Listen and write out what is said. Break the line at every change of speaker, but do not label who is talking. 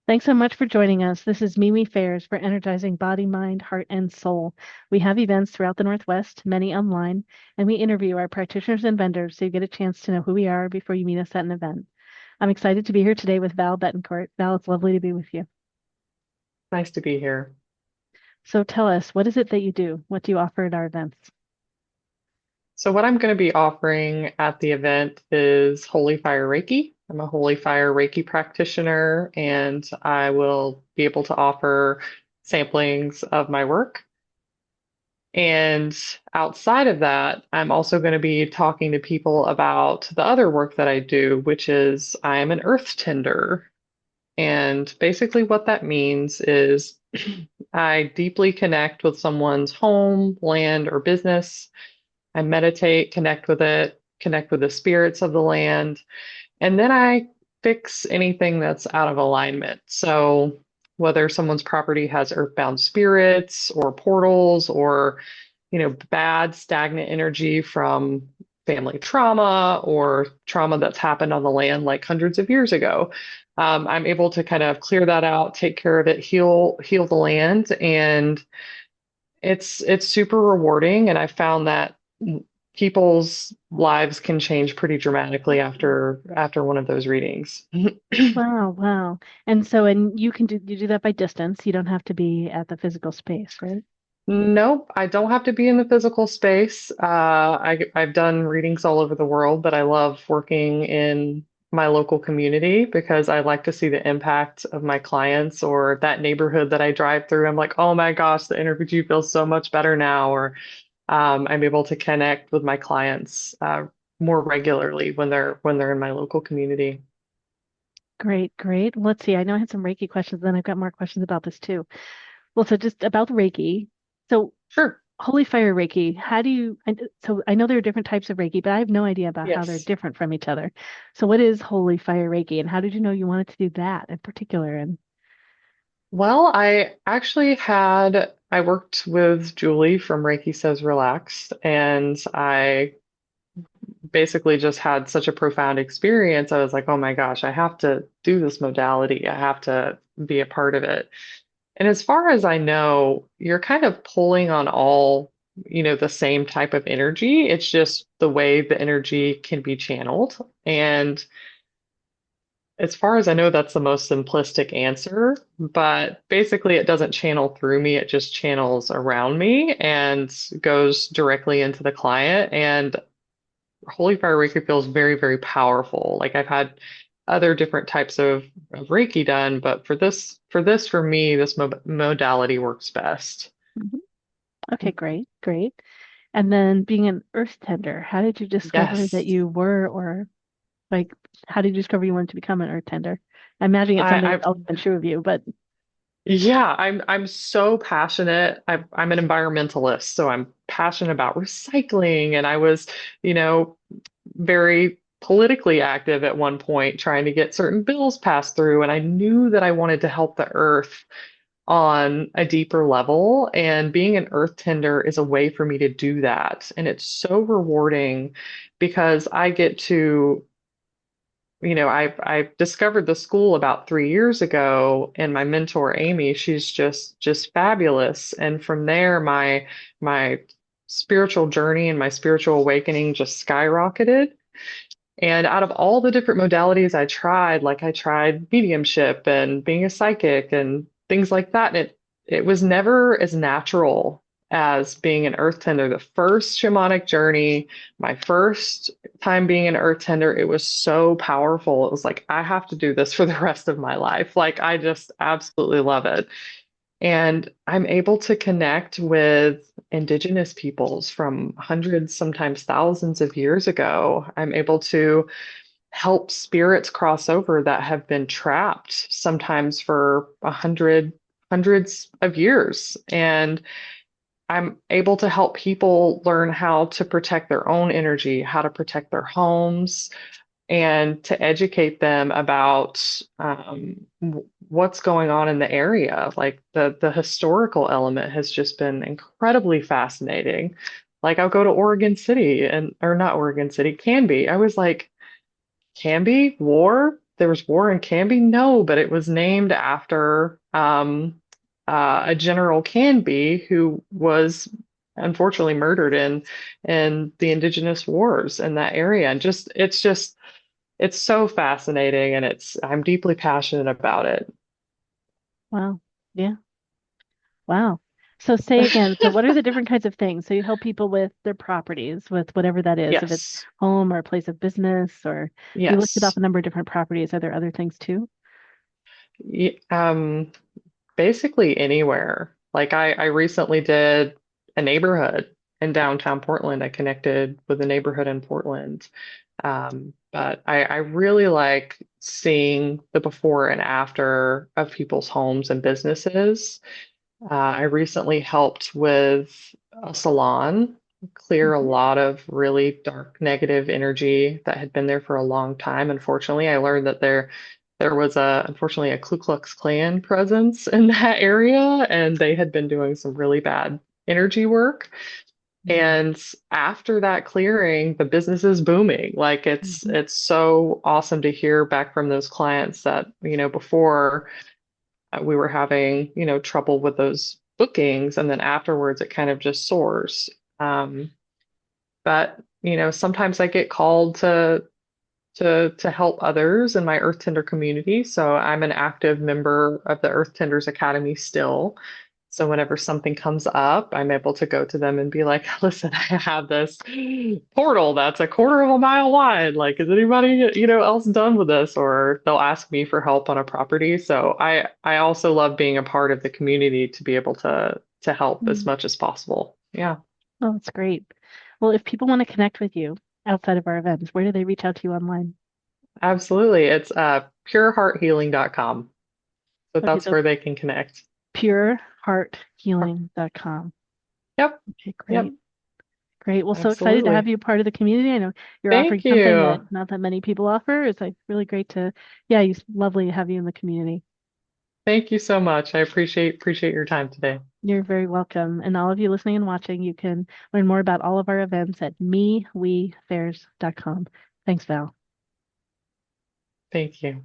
Thanks so much for joining us. This is MeWe Fairs for energizing body, mind, heart, and soul. We have events throughout the Northwest, many online, and we interview our practitioners and vendors so you get a chance to know who we are before you meet us at an event. I'm excited to be here today with Val Bettencourt. Val, it's lovely to be with you.
Nice to be here.
So tell us, what is it that you do? What do you offer at our events?
So, what I'm going to be offering at the event is Holy Fire Reiki. I'm a Holy Fire Reiki practitioner, and I will be able to offer samplings of my work. And outside of that, I'm also going to be talking to people about the other work that I do, which is I am an earth tender. And basically, what that means is I deeply connect with someone's home, land, or business. I meditate, connect with it, connect with the spirits of the land, and then I fix anything that's out of alignment. So, whether someone's property has earthbound spirits or portals or, bad stagnant energy from family trauma or trauma that's happened on the land like hundreds of years ago. I'm able to kind of clear that out, take care of it, heal the land, and it's super rewarding, and I found that people's lives can change pretty dramatically after one of those readings.
Wow, wow. And you do that by distance. You don't have to be at the physical space, right?
Nope, I don't have to be in the physical space. I've done readings all over the world, but I love working in my local community because I like to see the impact of my clients or that neighborhood that I drive through. I'm like, oh my gosh, the energy feels so much better now. Or I'm able to connect with my clients more regularly when they're in my local community.
Great, great. Let's see. I know I had some Reiki questions, then I've got more questions about this too. Well, so just about the Reiki. So
Sure.
Holy Fire Reiki, so I know there are different types of Reiki, but I have no idea about how they're
Yes.
different from each other. So what is Holy Fire Reiki and how did you know you wanted to do that in particular? And
Well, I worked with Julie from Reiki Says Relaxed, and I basically just had such a profound experience. I was like, oh my gosh, I have to do this modality. I have to be a part of it. And as far as I know, you're kind of pulling on all, the same type of energy. It's just the way the energy can be channeled. And as far as I know, that's the most simplistic answer, but basically it doesn't channel through me, it just channels around me and goes directly into the client. And Holy Fire Reiki feels very, very powerful. Like I've had other different types of Reiki done, but for me, this modality works best.
Mhm. Okay, great, great. And then being an earth tender, how did you discover that
Yes.
you were, or like, how did you discover you wanted to become an earth tender? I imagine it's something
I
that's always been true of you, but
Yeah, I'm so passionate. I'm an environmentalist, so I'm passionate about recycling. And I was, you know, very politically active at one point, trying to get certain bills passed through. And I knew that I wanted to help the earth on a deeper level. And being an earth tender is a way for me to do that. And it's so rewarding because I get to I discovered the school about 3 years ago, and my mentor Amy, she's just fabulous. And from there, my spiritual journey and my spiritual awakening just skyrocketed. And out of all the different modalities I tried, like I tried mediumship and being a psychic and things like that, and it was never as natural as being an earth tender. The first shamanic journey, my first time being an earth tender, it was so powerful. It was like, I have to do this for the rest of my life. Like, I just absolutely love it. And I'm able to connect with indigenous peoples from hundreds, sometimes thousands of years ago. I'm able to help spirits cross over that have been trapped sometimes for hundreds of years. And I'm able to help people learn how to protect their own energy, how to protect their homes, and to educate them about what's going on in the area. Like the historical element has just been incredibly fascinating. Like I'll go to Oregon City and or not Oregon City, Canby. I was like, Canby, war? there was war in Canby? No, but it was named after a General Canby who was unfortunately murdered in the Indigenous Wars in that area. And just it's so fascinating, and I'm deeply passionate about it.
Wow. Yeah. Wow. So say again, so what are the different kinds of things? So you help people with their properties, with whatever that is, if it's
Yes.
home or a place of business, or you listed off
Yes.
a number of different properties. Are there other things too?
Y- Um, Basically anywhere. Like I recently did a neighborhood in downtown Portland. I connected with a neighborhood in Portland. But I really like seeing the before and after of people's homes and businesses. I recently helped with a salon clear a
Mhm.
lot of really dark negative energy that had been there for a long time. Unfortunately, I learned that there was unfortunately a Ku Klux Klan presence in that area, and they had been doing some really bad energy work.
Mm.
And after that clearing, the business is booming. Like
Mhm.
it's so awesome to hear back from those clients that, before we were having, trouble with those bookings, and then afterwards it kind of just soars. Um, but, sometimes I get called to help others in my Earth Tender community. So I'm an active member of the Earth Tenders Academy still. So whenever something comes up, I'm able to go to them and be like, listen, I have this portal that's a quarter of a mile wide. Like, is anybody, else done with this? Or they'll ask me for help on a property. So I also love being a part of the community to be able to help as
Mm.
much as possible. Yeah,
Oh, that's great. Well, if people want to connect with you outside of our events, where do they reach out to you online?
absolutely. It's purehearthealing.com. So
Okay,
that's
so
where they can connect.
purehearthealing.com.
Yep.
Okay,
Yep.
great. Great. Well, so excited to have
Absolutely.
you part of the community. I know you're offering
Thank
something that
you.
not that many people offer. It's like really great to, yeah, it's lovely to have you in the community.
Thank you so much. I appreciate your time today.
You're very welcome. And all of you listening and watching, you can learn more about all of our events at mewefairs.com. Thanks, Val.
Thank you.